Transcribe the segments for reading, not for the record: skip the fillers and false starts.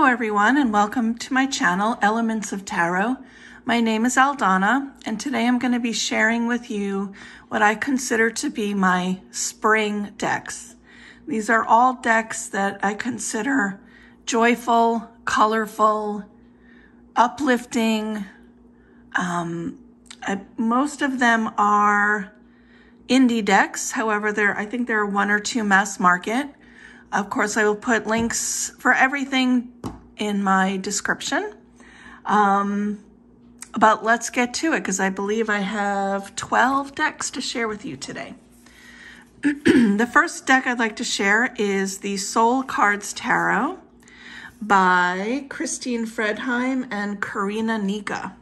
everyone, and welcome to my channel, Elements of Tarot. My name is Aldana, and today I'm going to be sharing with you what I consider to be my spring decks. These are all decks that I consider joyful, colorful, uplifting. Most of them are indie decks. However, I think there are one or two mass market. Of course, I will put links for everything in my description. But let's get to it, because I believe I have 12 decks to share with you today. The first deck I'd like to share is the Soul Cards Tarot by Kristine Fredheim and Corina Nika.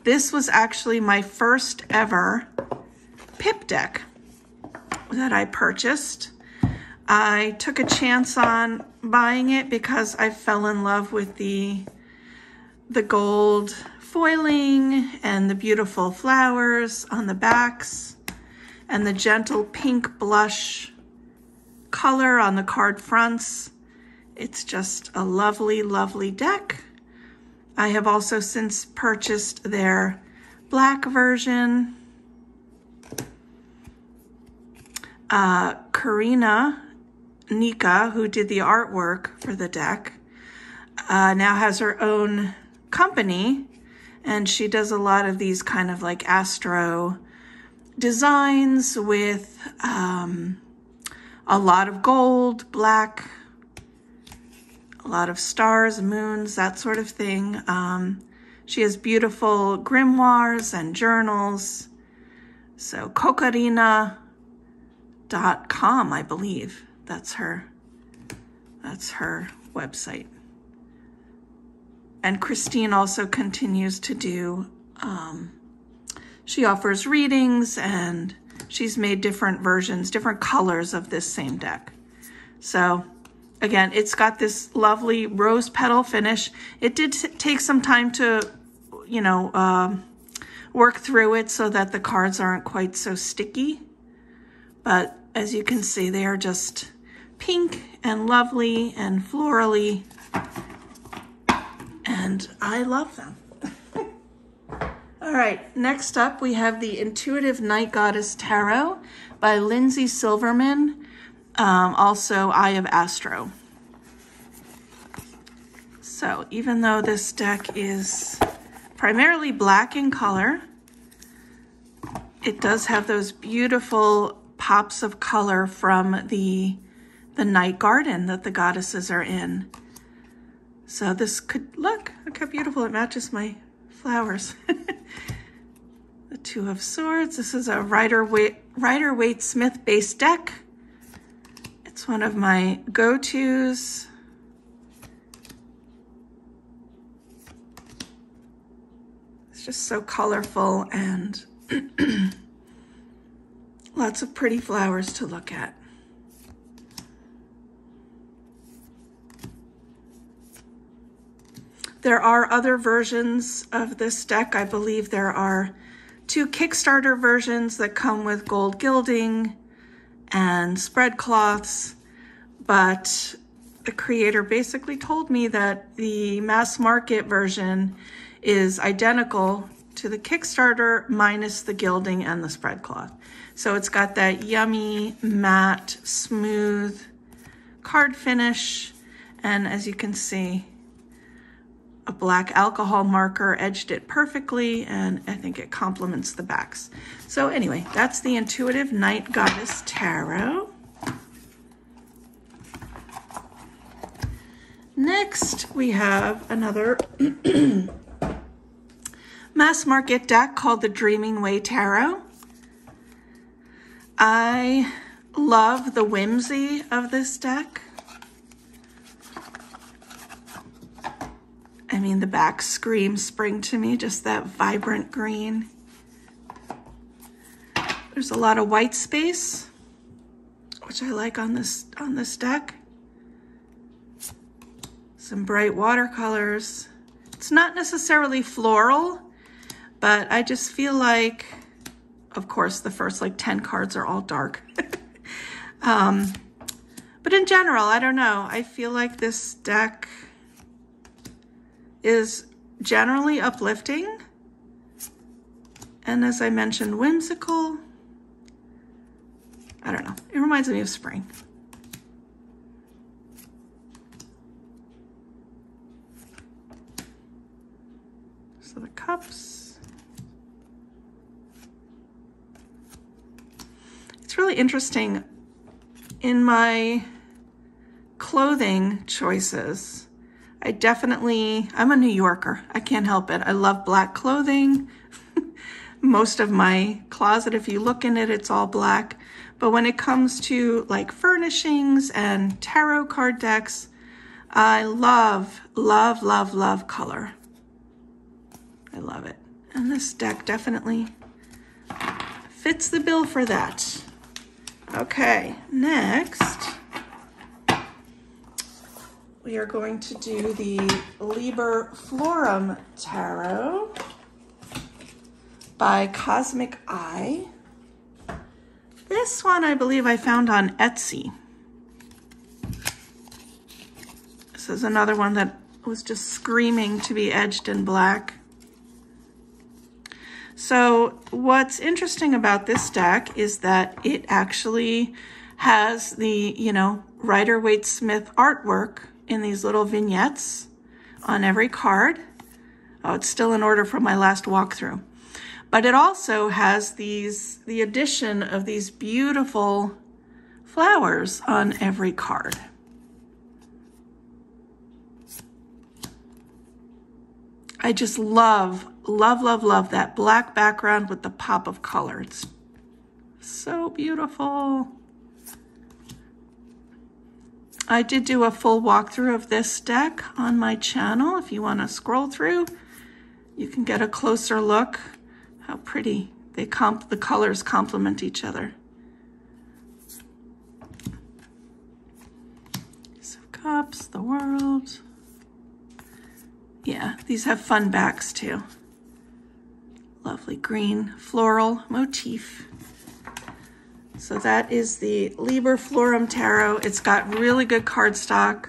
This was actually my first ever pip deck that I purchased. I took a chance on buying it because I fell in love with the gold foiling and the beautiful flowers on the backs and the gentle pink blush color on the card fronts. It's just a lovely, lovely deck. I have also since purchased their black version. Corina Nika, who did the artwork for the deck, now has her own company, and she does a lot of these kind of like Astro designs with a lot of gold, black, a lot of stars, moons, that sort of thing. She has beautiful grimoires and journals. So Corina.com, I believe. That's her website. And Kristine also continues to do, she offers readings, and she's made different versions, different colors of this same deck. So again, it's got this lovely rose petal finish. It did take some time to, work through it so that the cards aren't quite so sticky. But as you can see, they are just pink and lovely and florally, and I love them. All right, next up we have the Intuitive Night Goddess Tarot by Linzi Silverman, also Eye of Astro. So even though this deck is primarily black in color, it does have those beautiful pops of color from the night garden that the goddesses are in. So this could, look how beautiful, it matches my flowers. The Two of Swords. This is a Rider-Waite-Smith based deck. It's one of my go-tos. It's just so colorful and lots of pretty flowers to look at. There are other versions of this deck. I believe there are 2 Kickstarter versions that come with gold gilding and spread cloths, but the creator basically told me that the mass market version is identical to the Kickstarter minus the gilding and the spread cloth. So it's got that yummy, matte, smooth card finish, and as you can see, a black alcohol marker edged it perfectly, and I think it complements the backs. So anyway, that's the Intuitive Night Goddess Tarot. Next, we have another mass market deck called the Dreaming Way Tarot. I love the whimsy of this deck. I mean, the back screams spring to me, just that vibrant green. There's a lot of white space, which I like on this deck. Some bright watercolors. It's not necessarily floral, but I just feel like, of course, the first like 10 cards are all dark. But in general, I don't know. I feel like this deck is generally uplifting. And as I mentioned, whimsical. I don't know. It reminds me of spring. So the cups. It's really interesting. In my clothing choices, I'm a New Yorker. I can't help it. I love black clothing. Most of my closet, if you look in it, it's all black. But when it comes to like furnishings and tarot card decks, I love, love, love, love color. I love it. And this deck definitely fits the bill for that. Okay, next, we are going to do the Liber Florum Tarot by Cosmic Eye. This one I believe I found on Etsy. This is another one that was just screaming to be edged in black. So what's interesting about this deck is that it actually has the, Rider-Waite-Smith artwork in these little vignettes on every card. Oh, it's still in order from my last walkthrough. But it also has the addition of these beautiful flowers on every card. I just love, love, love, love that black background with the pop of color. It's so beautiful. I did do a full walkthrough of this deck on my channel. If you want to scroll through, you can get a closer look. How pretty the colors complement each other. Ace of Cups, the World. Yeah, these have fun backs too. Lovely green floral motif. So that is the Liber Florum Tarot. It's got really good cardstock,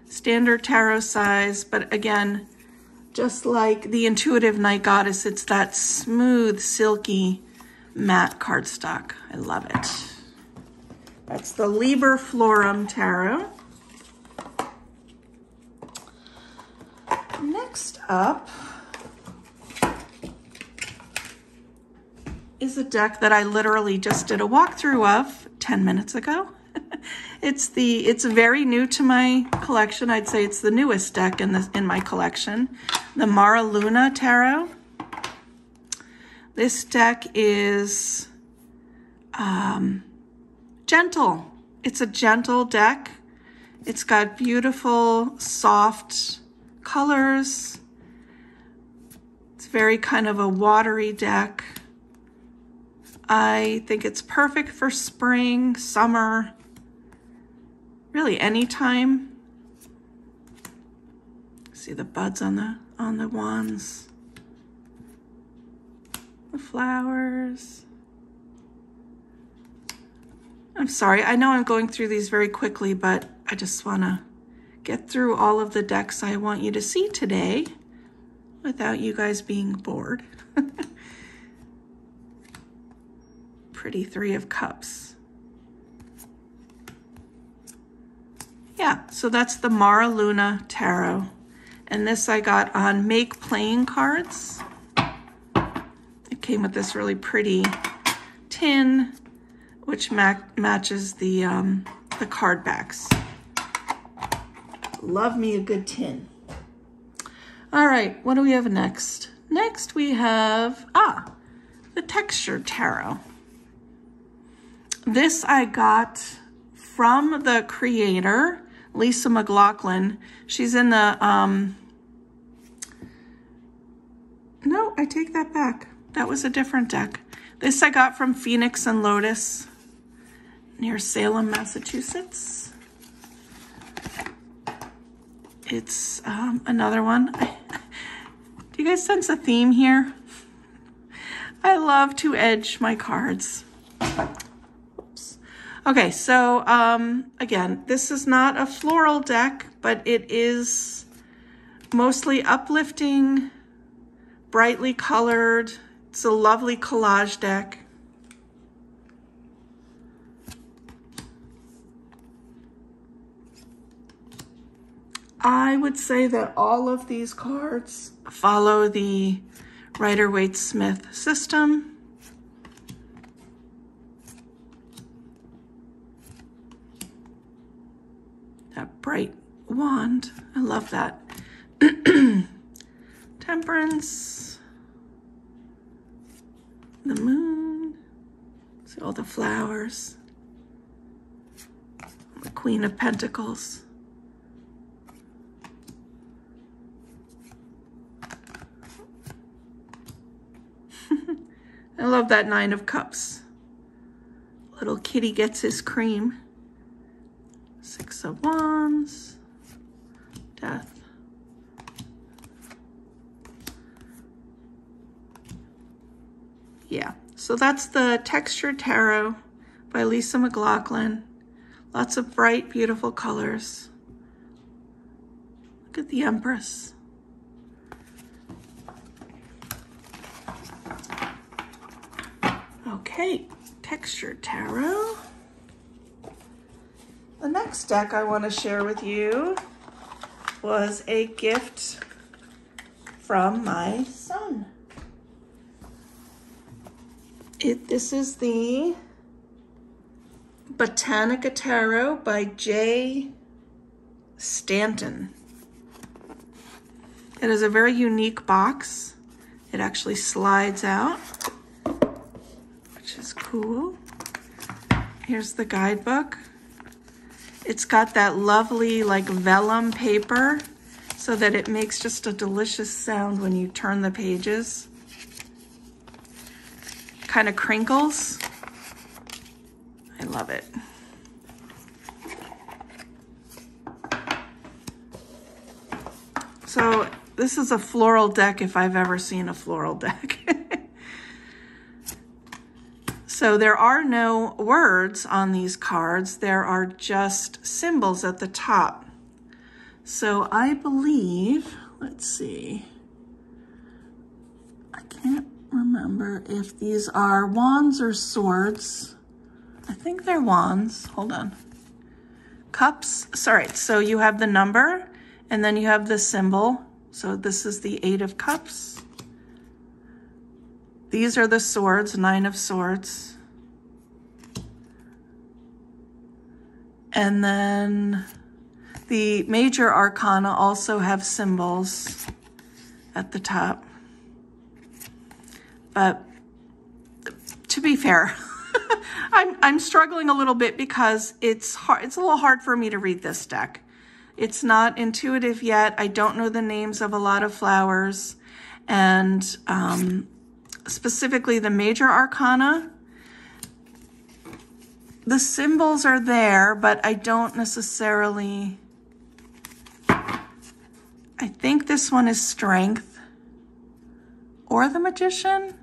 standard tarot size, but again, just like the Intuitive Night Goddess, it's that smooth, silky, matte cardstock. I love it. That's the Liber Florum Tarot. Next up is a deck that I literally just did a walkthrough of 10 minutes ago. It's very new to my collection. I'd say it's the newest deck in my collection, the Mara Luna Tarot. This deck is gentle. It's a gentle deck. It's got beautiful, soft colors. It's very kind of a watery deck. I think it's perfect for spring, summer, really any time. See the buds on the wands, the flowers. I'm sorry, I know I'm going through these very quickly, but I just want to get through all of the decks I want you to see today without you guys being bored. Pretty Three of Cups. Yeah, so that's the Mara Luna Tarot. And this I got on Make Playing Cards. It came with this really pretty tin, which matches the card backs. Love me a good tin. All right, what do we have next? Next we have, the Textured Tarot. This I got from the creator, Lisa McLoughlin. She's in the, no, I take that back. That was a different deck. This I got from Phoenix and Lotus near Salem, Massachusetts. It's another one. Do you guys sense a theme here? I love to edge my cards. Okay, so again, this is not a floral deck, but it is mostly uplifting, brightly colored. It's a lovely collage deck. I would say that all of these cards follow the Rider-Waite-Smith system. That bright wand, I love that. Temperance, the moon, see all the flowers, the Queen of Pentacles. I love that Nine of Cups. Little kitty gets his cream. Six of Wands, Death. Yeah, so that's the Textured Tarot by Lisa McLoughlin. Lots of bright, beautiful colors. Look at the Empress. Okay, Textured Tarot. The next deck I want to share with you was a gift from my son. This is the Botanica Tarot by J. Stanton. It is a very unique box. It actually slides out, which is cool. Here's the guidebook. It's got that lovely like vellum paper so that it makes just a delicious sound when you turn the pages. Kind of crinkles. I love it. So this is a floral deck if I've ever seen a floral deck. So there are no words on these cards. There are just symbols at the top. So I believe, let's see. I can't remember if these are wands or swords. I think they're wands. Hold on. Cups. Sorry. So you have the number and then you have the symbol. So this is the Eight of Cups. These are the swords, Nine of Swords. And then the major arcana also have symbols at the top. But to be fair, I'm struggling a little bit because it's hard. It's a little hard for me to read this deck. It's not intuitive yet. I don't know the names of a lot of flowers, and specifically the major arcana. The symbols are there, but I don't necessarily. I think this one is Strength or the Magician.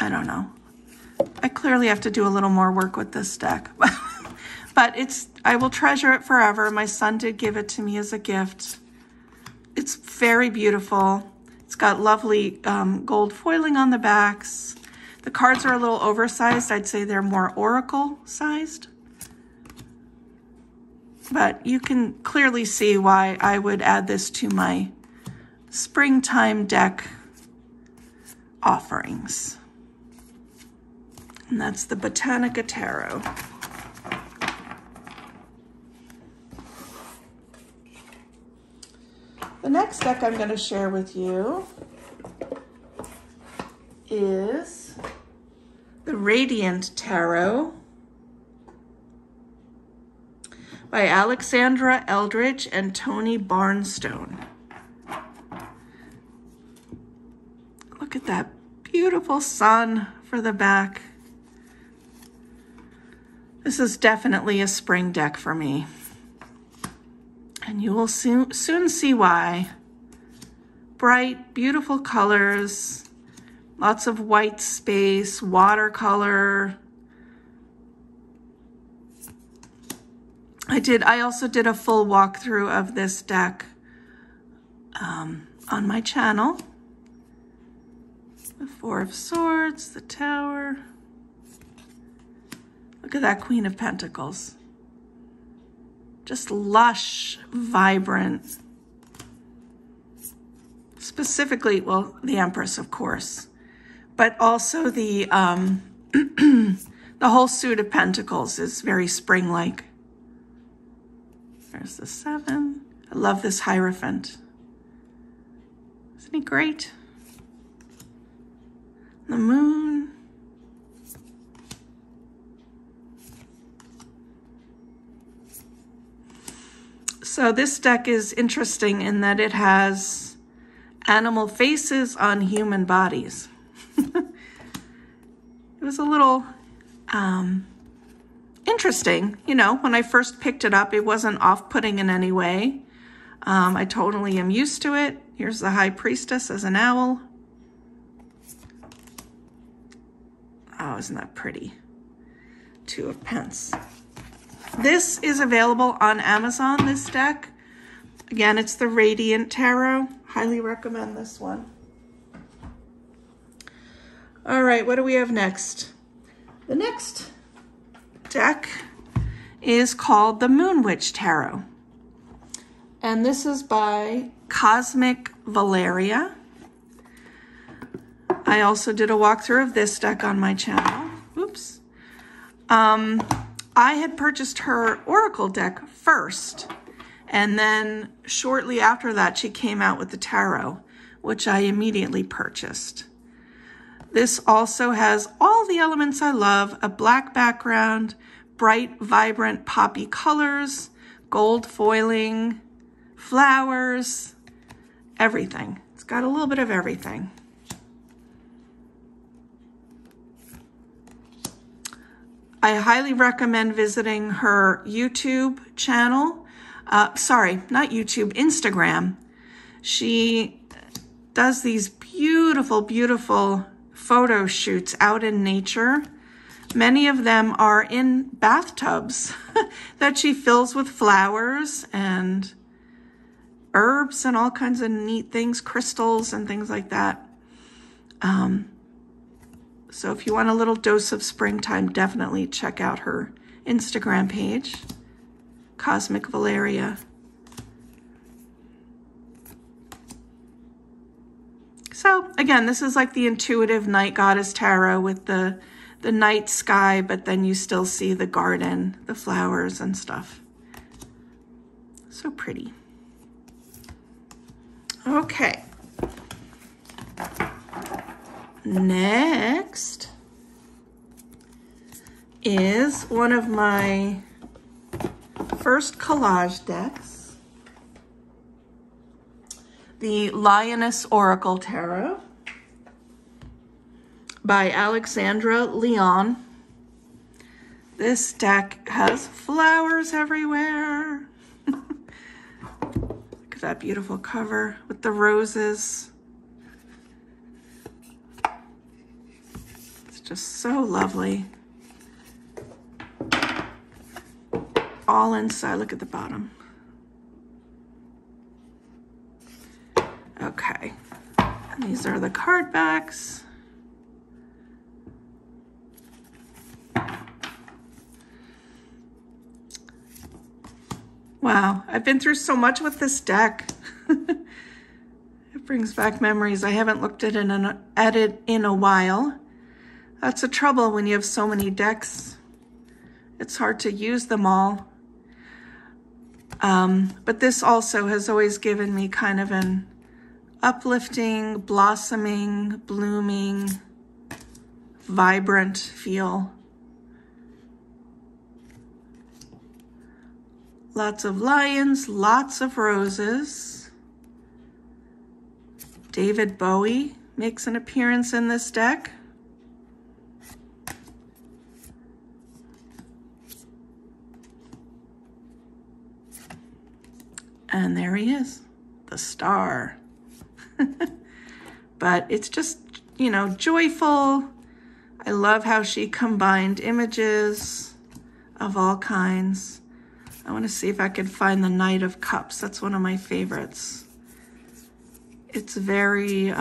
I don't know. I clearly have to do a little more work with this deck, but I will treasure it forever. My son did give it to me as a gift. It's very beautiful. It's got lovely gold foiling on the backs. The cards are a little oversized. I'd say they're more oracle sized, but you can clearly see why I would add this to my springtime deck offerings. And that's the Botanica Tarot. The next deck I'm going to share with you is the Radiant Tarot by Alexandra, Eldridge, and Tony Barnstone. Look at that beautiful sun for the back. This is definitely a spring deck for me. And you will soon see why. Bright, beautiful colors, lots of white space, watercolor. I also did a full walkthrough of this deck on my channel. The Four of Swords, the Tower. Look at that Queen of Pentacles. Just lush, vibrant. Specifically, well, the Empress, of course, but also the the whole suit of Pentacles is very spring-like. There's the 7. I love this Hierophant. Isn't he great? The Moon. So this deck is interesting in that it has animal faces on human bodies. It was a little interesting. You know, when I first picked it up, it wasn't off-putting in any way. I totally am used to it. Here's the High Priestess as an owl. Oh, isn't that pretty? 2 of Pence. This is available on Amazon, this deck. Again, it's the Radiant Tarot. Highly recommend this one. All right, what do we have next? The next deck is called the Moon Witch Tarot. And this is by Cosmic Valeria. I also did a walkthrough of this deck on my channel. Oops. I had purchased her Oracle deck first, and then shortly after that, she came out with the Tarot, which I immediately purchased. This also has all the elements I love: a black background, bright, vibrant, poppy colors, gold foiling, flowers, everything. It's got a little bit of everything. I highly recommend visiting her YouTube channel. Sorry, not YouTube, Instagram. She does these beautiful, beautiful photo shoots out in nature. Many of them are in bathtubs that she fills with flowers and herbs and all kinds of neat things, crystals and things like that. So if you want a little dose of springtime, definitely check out her Instagram page, Cosmic Valeria. So again, this is like the intuitive night goddess tarot with the night sky, but then you still see the garden, the flowers and stuff. So pretty. Okay. Next is one of my first collage decks, the Lioness Oracle Tarot by Alexandra, Léon. This deck has flowers everywhere. Look at that beautiful cover with the roses. Just so lovely. All inside. Look at the bottom. Okay. And these are the card backs. Wow, I've been through so much with this deck. It brings back memories. I haven't looked at it in a while. That's the trouble when you have so many decks. It's hard to use them all. But this also has always given me kind of an uplifting, blossoming, blooming, vibrant feel. Lots of lions, lots of roses. David Bowie makes an appearance in this deck. And there he is, the star. But it's just, you know, joyful. I love how she combined images of all kinds. I want to see if I can find the Knight of Cups. That's one of my favorites. It's very,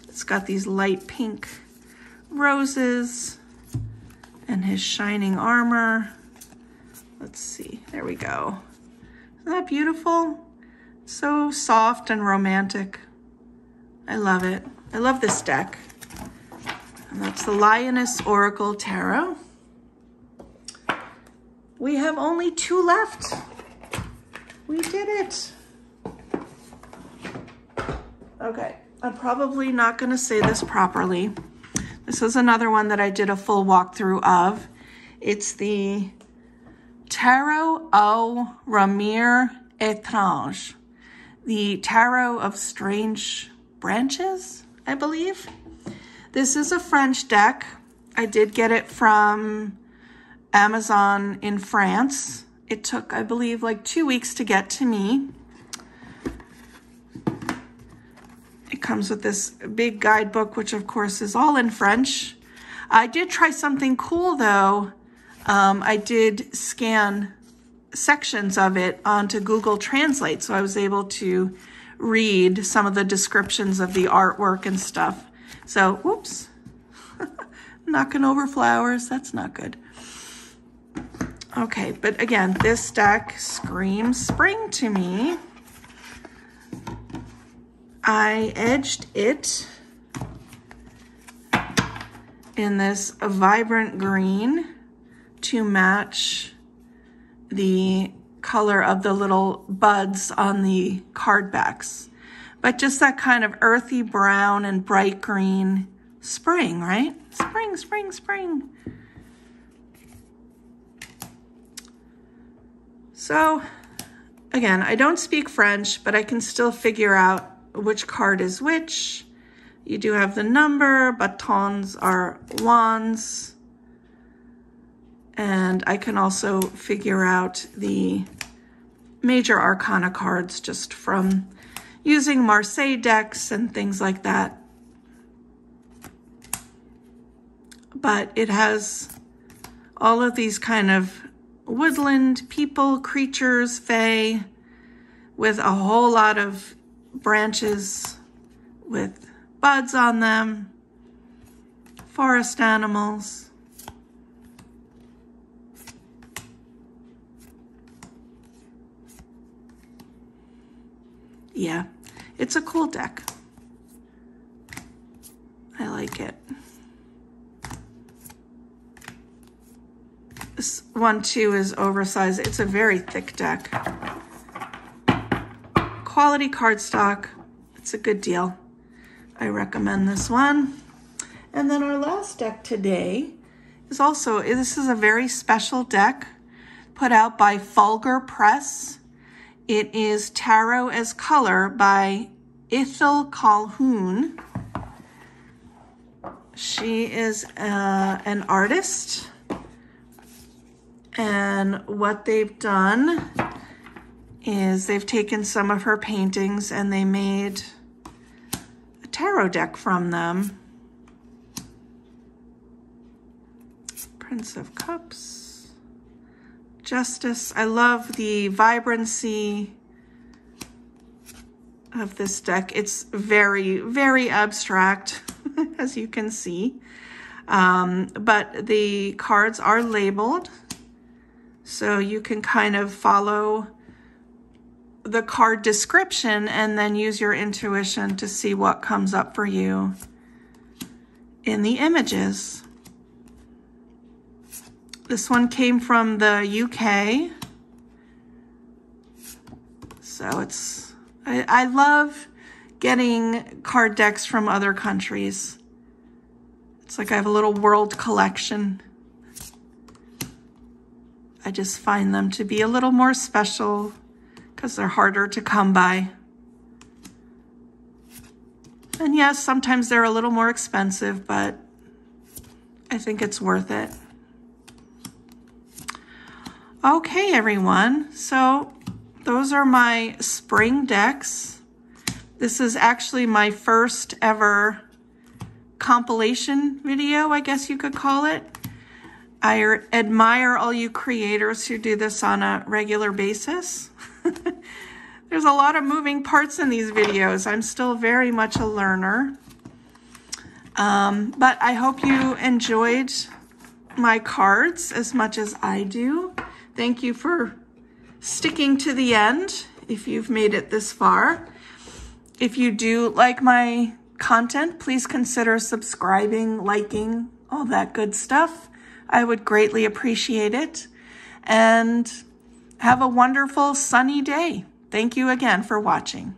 it's got these light pink roses and his shining armor. Let's see, there we go. Isn't that beautiful? So soft and romantic. I love it. I love this deck. And that's the Lioness Oracle Tarot. We have only 2 left. We did it. Okay, I'm probably not gonna say this properly. This is another one that I did a full walkthrough of. It's the Tarot au Ramures Étranges, the Tarot of Strange Branches, I believe. This is a French deck. I did get it from Amazon in France. It took, I believe, like 2 weeks to get to me. It comes with this big guidebook, which of course is all in French. I did try something cool though. I did scan sections of it onto Google Translate, so I was able to read some of the descriptions of the artwork and stuff. So, whoops, knocking over flowers, that's not good. Okay, but again, this deck screams spring to me. I edged it in this vibrant green to match the color of the little buds on the card backs. But just that kind of earthy brown and bright green spring, right? Spring, spring, spring. So, again, I don't speak French, but I can still figure out which card is which. You do have the number, batons are wands. And I can also figure out the major arcana cards just from using Marseille decks and things like that. But it has all of these kind of woodland people, creatures, fae, with a whole lot of branches with buds on them, forest animals. Yeah, it's a cool deck. I like it. This one too is oversized. It's a very thick deck. Quality cardstock. It's a good deal. I recommend this one. And then our last deck today is also, this is a very special deck put out by Fulgur Press. It is Tarot as Color by Ithell Colquhoun. She is an artist. And what they've done is they've taken some of her paintings and they made a tarot deck from them. Prince of Cups, Justice. I love the vibrancy of this deck. It's very, very abstract, as you can see. But the cards are labeled, so you can kind of follow the card description and then use your intuition to see what comes up for you in the images. This one came from the UK. So it's, I love getting card decks from other countries. It's like I have a little world collection. I just find them to be a little more special because they're harder to come by. And yes, sometimes they're a little more expensive, but I think it's worth it. Okay, everyone, so those are my spring decks. This is actually my first ever compilation video, I guess you could call it. I admire all you creators who do this on a regular basis. There's a lot of moving parts in these videos. I'm still very much a learner. But I hope you enjoyed my cards as much as I do. Thank you for sticking to the end if you've made it this far. If you do like my content, please consider subscribing, liking, all that good stuff. I would greatly appreciate it. And have a wonderful sunny day. Thank you again for watching.